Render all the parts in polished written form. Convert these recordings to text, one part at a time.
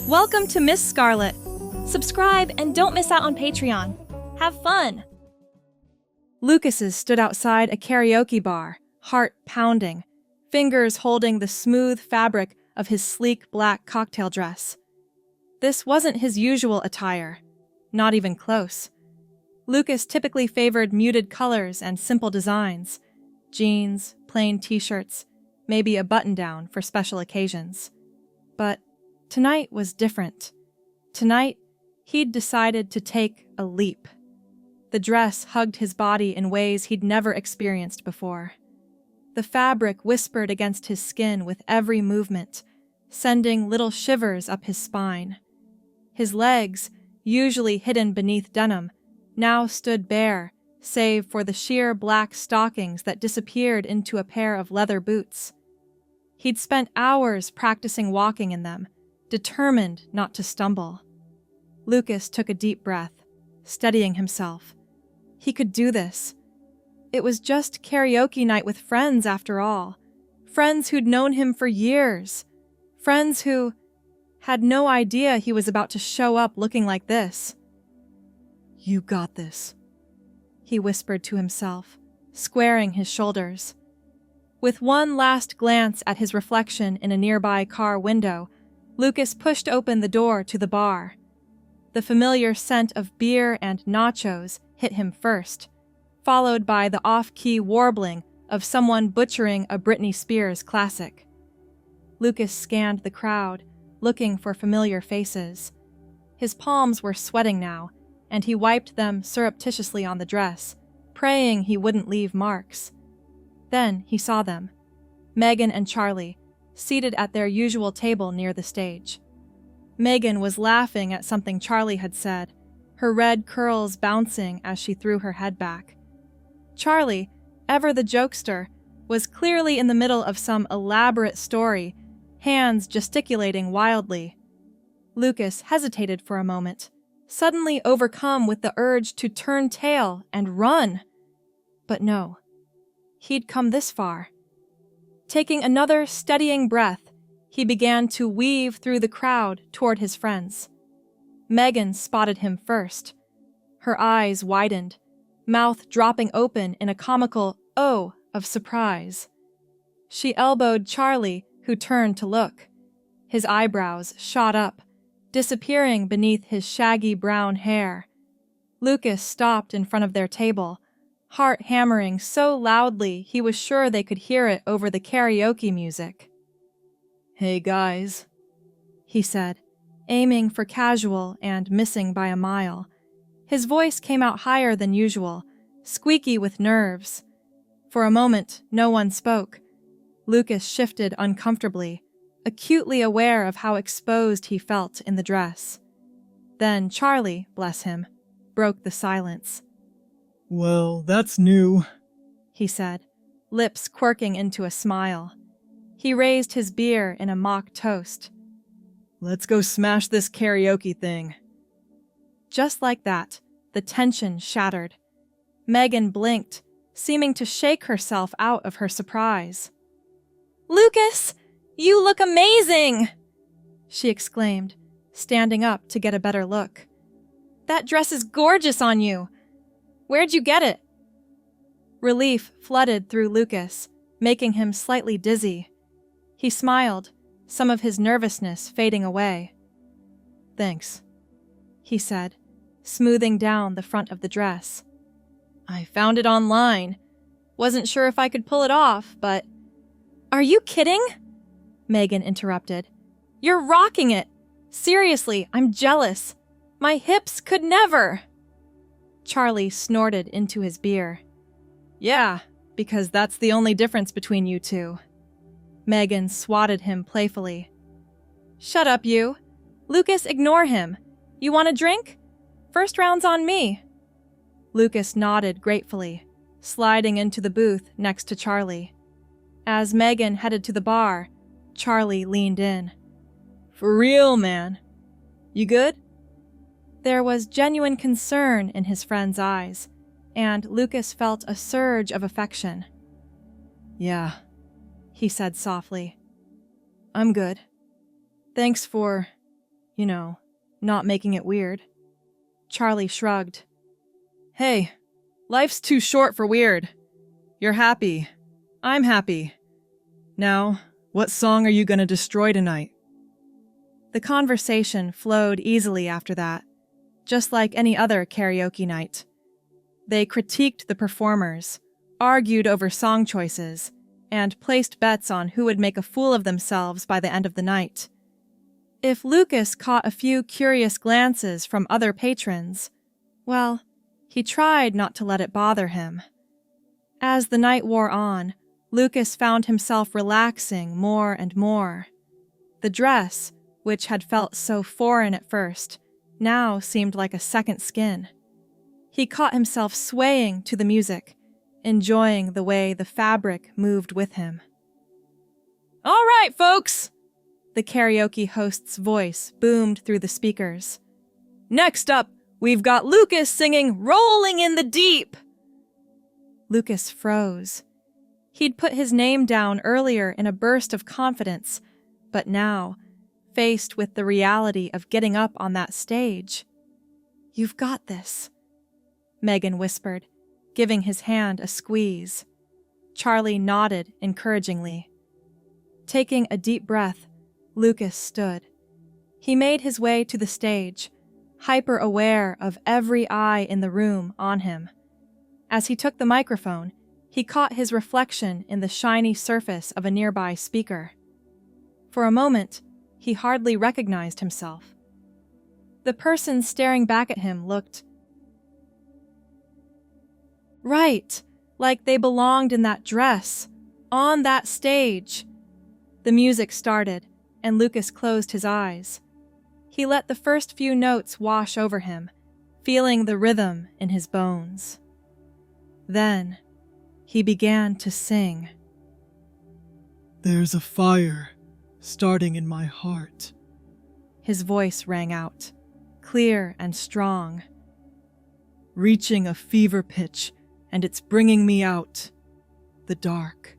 Welcome to Miss Scarlett. Subscribe and don't miss out on Patreon. Have fun! Lucas's stood outside a karaoke bar, heart pounding, fingers holding the smooth fabric of his sleek black cocktail dress. This wasn't his usual attire, not even close. Lucas typically favored muted colors and simple designs, jeans, plain t-shirts, maybe a button-down for special occasions. But tonight was different. Tonight, he'd decided to take a leap. The dress hugged his body in ways he'd never experienced before. The fabric whispered against his skin with every movement, sending little shivers up his spine. His legs, usually hidden beneath denim, now stood bare, save for the sheer black stockings that disappeared into a pair of leather boots. He'd spent hours practicing walking in them, determined not to stumble. Lucas took a deep breath, steadying himself. He could do this. It was just karaoke night with friends, after all. Friends who'd known him for years. Friends who had no idea he was about to show up looking like this. "You got this," he whispered to himself, squaring his shoulders. With one last glance at his reflection in a nearby car window, Lucas pushed open the door to the bar. The familiar scent of beer and nachos hit him first, followed by the off-key warbling of someone butchering a Britney Spears classic. Lucas scanned the crowd, looking for familiar faces. His palms were sweating now, and he wiped them surreptitiously on the dress, praying he wouldn't leave marks. Then he saw them, Megan and Charlie, seated at their usual table near the stage. Megan was laughing at something Charlie had said, her red curls bouncing as she threw her head back. Charlie, ever the jokester, was clearly in the middle of some elaborate story, hands gesticulating wildly. Lucas hesitated for a moment, suddenly overcome with the urge to turn tail and run. But no. He'd come this far. Taking another steadying breath, he began to weave through the crowd toward his friends. Megan spotted him first. Her eyes widened, mouth dropping open in a comical "oh" of surprise. She elbowed Charlie, who turned to look. His eyebrows shot up, disappearing beneath his shaggy brown hair. Lucas stopped in front of their table, heart hammering so loudly he was sure they could hear it over the karaoke music. "Hey guys," he said, aiming for casual and missing by a mile. His voice came out higher than usual, squeaky with nerves. For a moment, no one spoke. Lucas shifted uncomfortably, acutely aware of how exposed he felt in the dress. Then Charlie, bless him, broke the silence. "Well, that's new," he said, lips quirking into a smile. He raised his beer in a mock toast. "Let's go smash this karaoke thing." Just like that, the tension shattered. Megan blinked, seeming to shake herself out of her surprise. "Lucas, you look amazing!" she exclaimed, standing up to get a better look. "That dress is gorgeous on you. Where'd you get it?" Relief flooded through Lucas, making him slightly dizzy. He smiled, some of his nervousness fading away. "Thanks," he said, smoothing down the front of the dress. "I found it online. Wasn't sure if I could pull it off, but—" "Are you kidding?" Megan interrupted. "You're rocking it. Seriously, I'm jealous. My hips could never." Charlie snorted into his beer. "Yeah, because that's the only difference between you two." Megan swatted him playfully. "Shut up, you. Lucas, ignore him. You want a drink? First round's on me." Lucas nodded gratefully, sliding into the booth next to Charlie. As Megan headed to the bar, Charlie leaned in. "For real, man. You good?" There was genuine concern in his friend's eyes, and Lucas felt a surge of affection. "Yeah," he said softly. "I'm good. Thanks for You know, not making it weird. Charlie shrugged. Hey, life's too short for weird. You're happy. I'm happy. Now, what song are you gonna destroy tonight? The conversation flowed easily after that, just like any other karaoke night. They critiqued the performers, argued over song choices, and placed bets on who would make a fool of themselves by the end of the night. If Lucas caught a few curious glances from other patrons, well, he tried not to let it bother him. As the night wore on, Lucas found himself relaxing more and more. The dress, which had felt so foreign at first, now seemed like a second skin. He caught himself swaying to the music, enjoying the way the fabric moved with him. All right, folks! The karaoke host's voice boomed through the speakers. Next up, we've got Lucas singing Rolling in the Deep! Lucas froze. He'd put his name down earlier in a burst of confidence, but now, faced with the reality of getting up on that stage. You've got this, Megan whispered, giving his hand a squeeze. Charlie nodded encouragingly. Taking a deep breath, Lucas stood. He made his way to the stage, hyper-aware of every eye in the room on him. As he took the microphone, he caught his reflection in the shiny surface of a nearby speaker. For a moment, he hardly recognized himself. The person staring back at him looked right, like they belonged in that dress, on that stage. The music started, and Lucas closed his eyes. He let the first few notes wash over him, feeling the rhythm in his bones. Then, he began to sing. There's a fire starting in my heart. His voice rang out, clear and strong. Reaching a fever pitch, and it's bringing me out. The dark.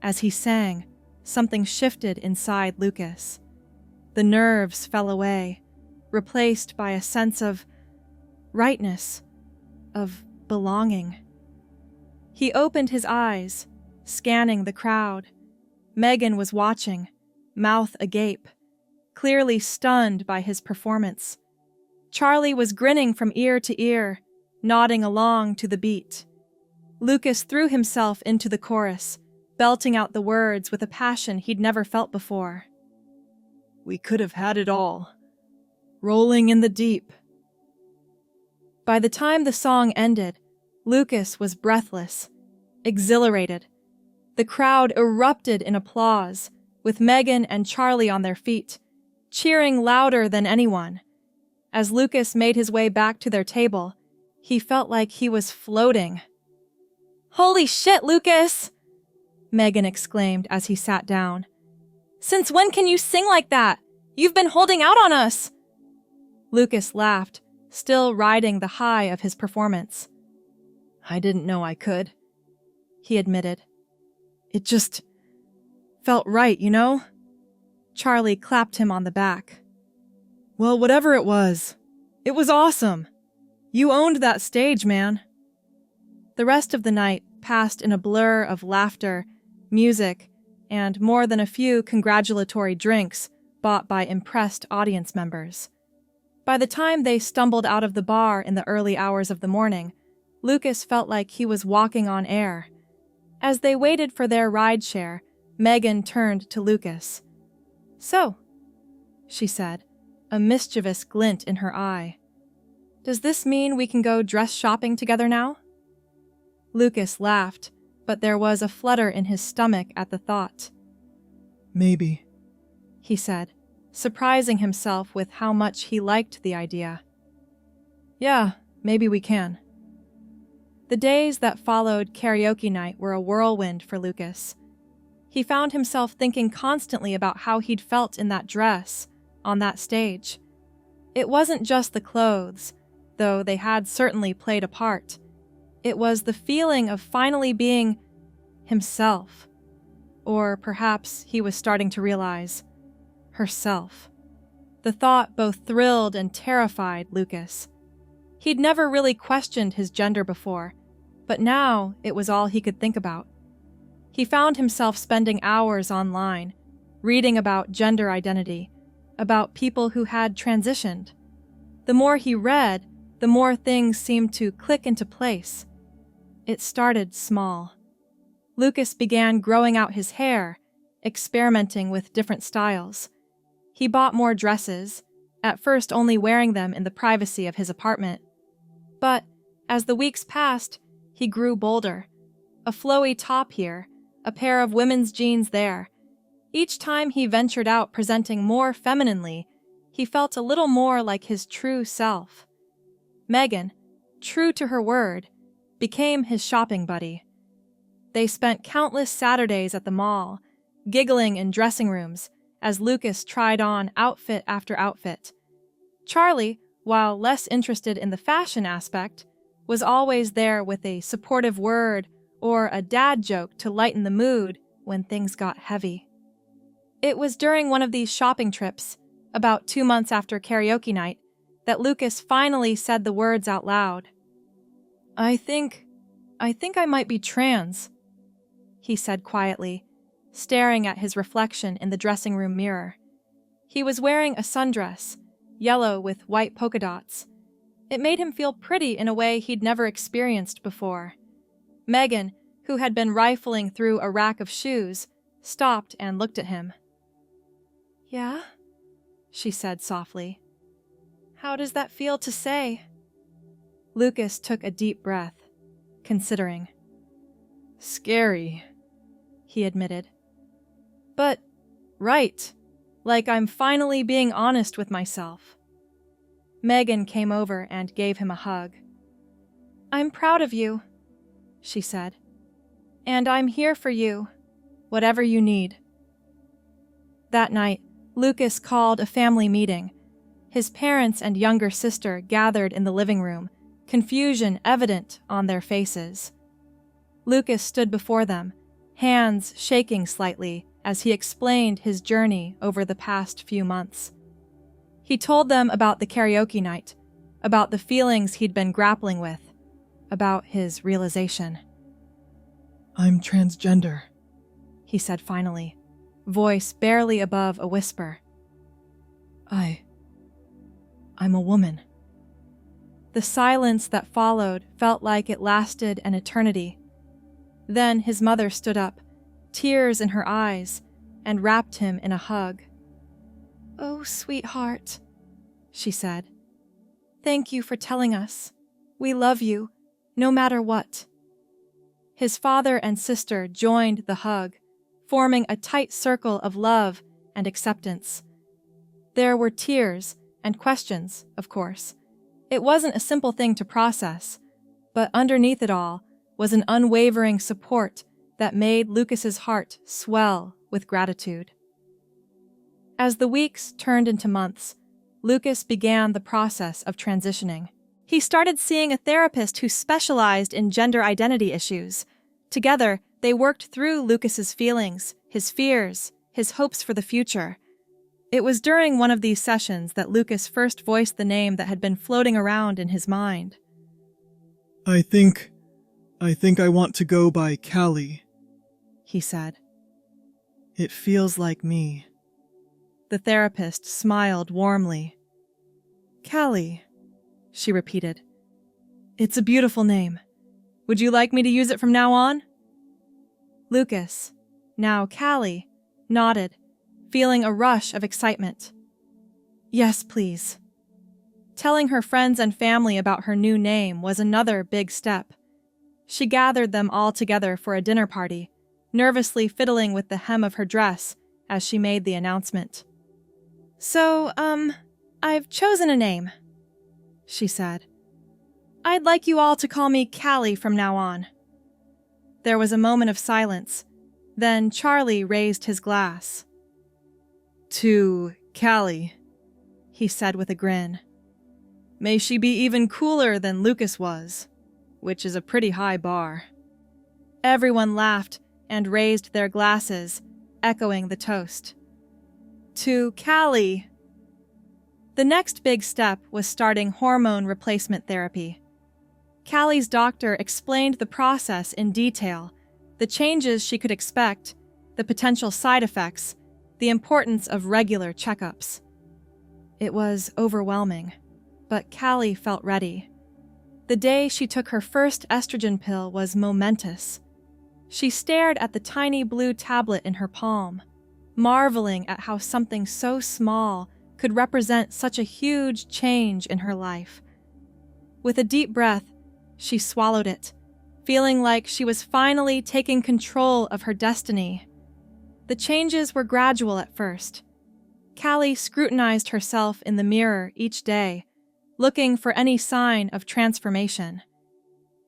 As he sang, something shifted inside Lucas. The nerves fell away, replaced by a sense of rightness, of belonging. He opened his eyes, scanning the crowd. Megan was watching, mouth agape, clearly stunned by his performance. Charlie was grinning from ear to ear, nodding along to the beat. Lucas threw himself into the chorus, belting out the words with a passion he'd never felt before. We could have had it all. Rolling in the deep. By the time the song ended, Lucas was breathless, exhilarated. The crowd erupted in applause, with Megan and Charlie on their feet, cheering louder than anyone. As Lucas made his way back to their table, he felt like he was floating. "Holy shit, Lucas!" Megan exclaimed as he sat down. "Since when can you sing like that? You've been holding out on us!" Lucas laughed, still riding the high of his performance. I didn't know I could, he admitted. It just felt right, you know? Charlie clapped him on the back. Well, whatever it was awesome. You owned that stage, man. The rest of the night passed in a blur of laughter, music, and more than a few congratulatory drinks bought by impressed audience members. By the time they stumbled out of the bar in the early hours of the morning, Lucas felt like he was walking on air. As they waited for their rideshare, Megan turned to Lucas. "So," she said, a mischievous glint in her eye. "Does this mean we can go dress shopping together now?" Lucas laughed, but there was a flutter in his stomach at the thought. Maybe, he said, surprising himself with how much he liked the idea. Yeah, maybe we can. The days that followed karaoke night were a whirlwind for Lucas. He found himself thinking constantly about how he'd felt in that dress, on that stage. It wasn't just the clothes, though they had certainly played a part. It was the feeling of finally being himself. Or perhaps he was starting to realize herself. The thought both thrilled and terrified Lucas. He'd never really questioned his gender before, but now it was all he could think about. He found himself spending hours online, reading about gender identity, about people who had transitioned. The more he read, the more things seemed to click into place. It started small. Lucas began growing out his hair, experimenting with different styles. He bought more dresses, at first only wearing them in the privacy of his apartment. But as the weeks passed, he grew bolder. A flowy top here, a pair of women's jeans there. Each time he ventured out presenting more femininely, he felt a little more like his true self. Megan, true to her word, became his shopping buddy. They spent countless Saturdays at the mall, giggling in dressing rooms as Lucas tried on outfit after outfit. Charlie, while less interested in the fashion aspect, was always there with a supportive word or a dad joke to lighten the mood when things got heavy. It was during one of these shopping trips, about 2 months after karaoke night, that Lucas finally said the words out loud. I think I might be trans," he said quietly, staring at his reflection in the dressing room mirror. He was wearing a sundress, yellow with white polka dots. It made him feel pretty in a way he'd never experienced before. Megan, who had been rifling through a rack of shoes, stopped and looked at him. "Yeah?" she said softly. "How does that feel to say?" Lucas took a deep breath, considering. "Scary," he admitted. "But, right, like I'm finally being honest with myself." Megan came over and gave him a hug. "I'm proud of you," she said. "And I'm here for you, whatever you need." That night, Lucas called a family meeting. His parents and younger sister gathered in the living room, confusion evident on their faces. Lucas stood before them, hands shaking slightly as he explained his journey over the past few months. He told them about the karaoke night, about the feelings he'd been grappling with, about his realization. "I'm transgender," he said finally, voice barely above a whisper. I'm a woman." The silence that followed felt like it lasted an eternity. Then his mother stood up, tears in her eyes, and wrapped him in a hug. "Oh, sweetheart," she said. "Thank you for telling us. We love you, no matter what." His father and sister joined the hug, forming a tight circle of love and acceptance. There were tears and questions, of course. It wasn't a simple thing to process, but underneath it all was an unwavering support that made Lucas's heart swell with gratitude. As the weeks turned into months, Lucas began the process of transitioning. He started seeing a therapist who specialized in gender identity issues. Together, they worked through Lucas's feelings, his fears, his hopes for the future. It was during one of these sessions that Lucas first voiced the name that had been floating around in his mind. I think I want to go by Callie," he said. "It feels like me." The therapist smiled warmly. "Callie," she repeated. "It's a beautiful name. Would you like me to use it from now on?" Lucas, now Callie, nodded, feeling a rush of excitement. "Yes, please." Telling her friends and family about her new name was another big step. She gathered them all together for a dinner party, nervously fiddling with the hem of her dress as she made the announcement. "So, I've chosen a name," she said. "I'd like you all to call me Callie from now on." There was a moment of silence. Then Charlie raised his glass. "To Callie," he said with a grin. "May she be even cooler than Lucas was, which is a pretty high bar." Everyone laughed and raised their glasses, echoing the toast. "To Callie." The next big step was starting hormone replacement therapy. Callie's doctor explained the process in detail, the changes she could expect, the potential side effects, the importance of regular checkups. It was overwhelming, but Callie felt ready. The day she took her first estrogen pill was momentous. She stared at the tiny blue tablet in her palm, marveling at how something so small could represent such a huge change in her life. With a deep breath, she swallowed it, feeling like she was finally taking control of her destiny. The changes were gradual at first. Callie scrutinized herself in the mirror each day, looking for any sign of transformation.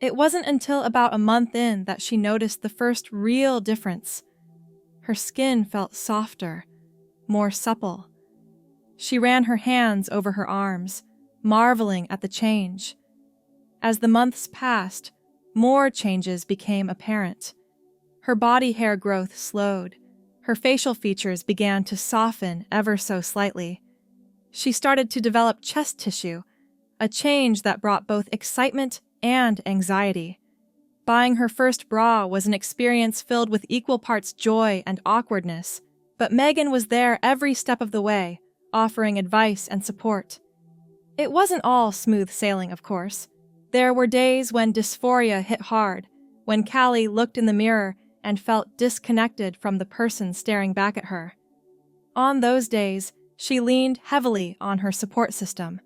It wasn't until about a month in that she noticed the first real difference. Her skin felt softer, more supple. She ran her hands over her arms, marveling at the change. As the months passed, more changes became apparent. Her body hair growth slowed. Her facial features began to soften ever so slightly. She started to develop chest tissue, a change that brought both excitement and anxiety. Buying her first bra was an experience filled with equal parts joy and awkwardness, but Megan was there every step of the way, offering advice and support. It wasn't all smooth sailing, of course. There were days when dysphoria hit hard, when Callie looked in the mirror and felt disconnected from the person staring back at her. On those days, she leaned heavily on her support system.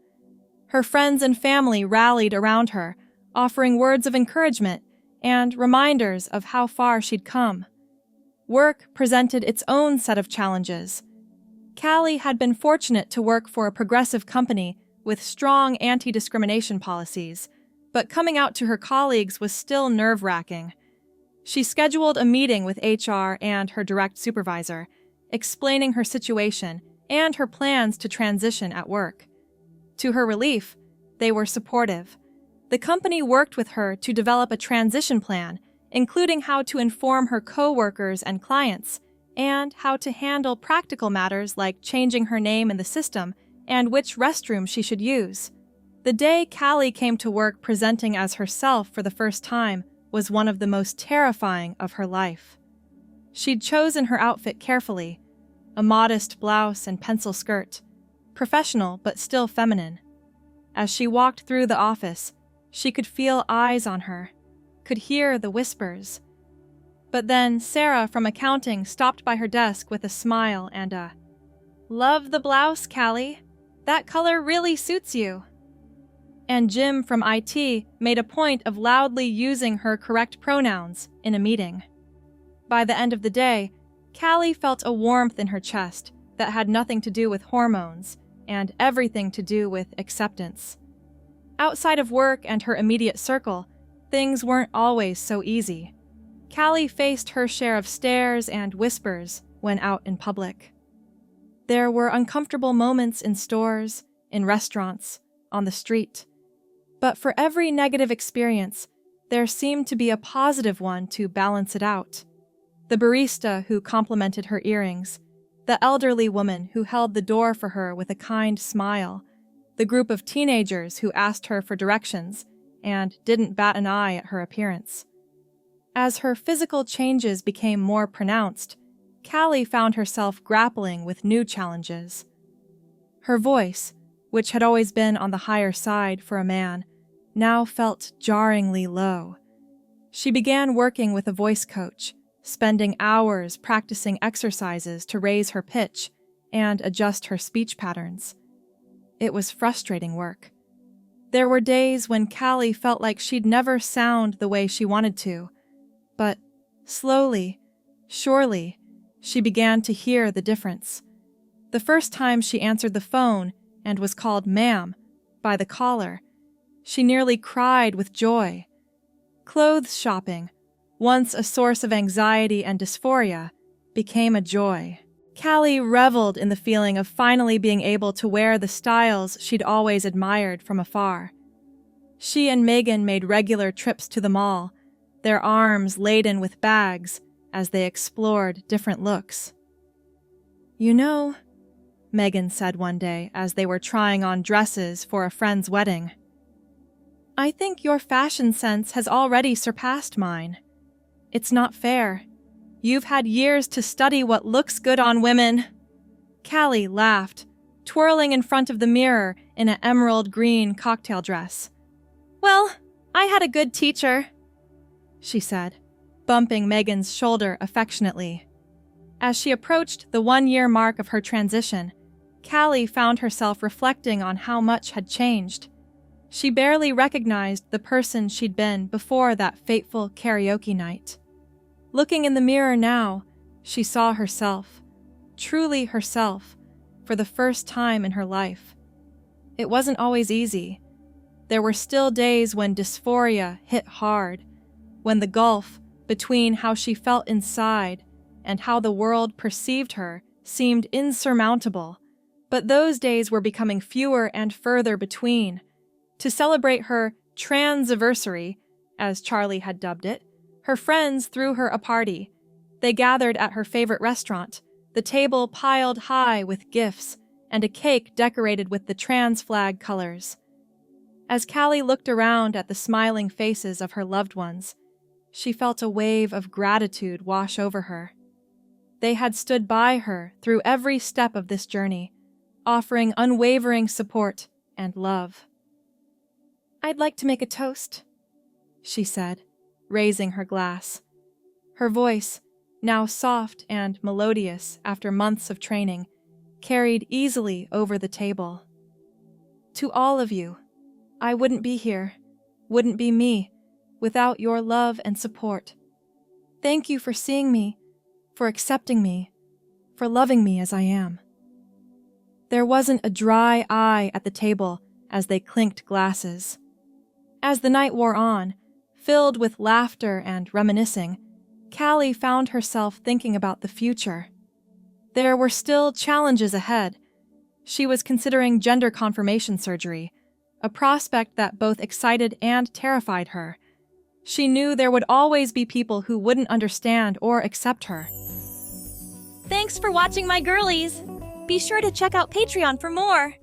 Her friends and family rallied around her, offering words of encouragement and reminders of how far she'd come. Work presented its own set of challenges. Callie had been fortunate to work for a progressive company with strong anti-discrimination policies, but coming out to her colleagues was still nerve-wracking. She scheduled a meeting with HR and her direct supervisor, explaining her situation and her plans to transition at work. To her relief, they were supportive. The company worked with her to develop a transition plan, including how to inform her co-workers and clients, and how to handle practical matters like changing her name in the system and which restroom she should use. The day Callie came to work presenting as herself for the first time was one of the most terrifying of her life. She'd chosen her outfit carefully, a modest blouse and pencil skirt, professional but still feminine. As she walked through the office, she could feel eyes on her, could hear the whispers. But then Sarah from accounting stopped by her desk with a smile and a, "Love the blouse, Callie. That color really suits you." And Jim from IT made a point of loudly using her correct pronouns in a meeting. By the end of the day, Callie felt a warmth in her chest that had nothing to do with hormones and everything to do with acceptance. Outside of work and her immediate circle, things weren't always so easy. Callie faced her share of stares and whispers when out in public. There were uncomfortable moments in stores, in restaurants, on the street. But for every negative experience, there seemed to be a positive one to balance it out. The barista who complimented her earrings, the elderly woman who held the door for her with a kind smile, the group of teenagers who asked her for directions and didn't bat an eye at her appearance. As her physical changes became more pronounced, Callie found herself grappling with new challenges. Her voice, which had always been on the higher side for a man, now felt jarringly low. She began working with a voice coach, spending hours practicing exercises to raise her pitch and adjust her speech patterns. It was frustrating work. There were days when Callie felt like she'd never sound the way she wanted to, but slowly, surely, she began to hear the difference. The first time she answered the phone and was called ma'am by the caller, she nearly cried with joy. Clothes shopping, once a source of anxiety and dysphoria, became a joy. Callie reveled in the feeling of finally being able to wear the styles she'd always admired from afar. She and Megan made regular trips to the mall, their arms laden with bags as they explored different looks. "You know, Megan said one day as they were trying on dresses for a friend's wedding. "I think your fashion sense has already surpassed mine. It's not fair. You've had years to study what looks good on women." Callie laughed, twirling in front of the mirror in an emerald green cocktail dress. "Well, I had a good teacher," she said, bumping Megan's shoulder affectionately. As she approached the 1-year mark of her transition, Callie found herself reflecting on how much had changed. She barely recognized the person she'd been before that fateful karaoke night. Looking in the mirror now, she saw herself, truly herself, for the first time in her life. It wasn't always easy. There were still days when dysphoria hit hard, when the gulf between how she felt inside and how the world perceived her seemed insurmountable. But those days were becoming fewer and further between. To celebrate her transiversary, as Charlie had dubbed it, her friends threw her a party. They gathered at her favorite restaurant, the table piled high with gifts, and a cake decorated with the trans flag colors. As Callie looked around at the smiling faces of her loved ones, she felt a wave of gratitude wash over her. They had stood by her through every step of this journey, offering unwavering support and love. "I'd like to make a toast," she said, raising her glass. Her voice, now soft and melodious after months of training, carried easily over the table. "To all of you, I wouldn't be here, wouldn't be me, without your love and support. Thank you for seeing me, for accepting me, for loving me as I am." There wasn't a dry eye at the table as they clinked glasses. As the night wore on, filled with laughter and reminiscing, Callie found herself thinking about the future. There were still challenges ahead. She was considering gender confirmation surgery, a prospect that both excited and terrified her. She knew there would always be people who wouldn't understand or accept her. Thanks for watching, my girlies! Be sure to check out Patreon for more!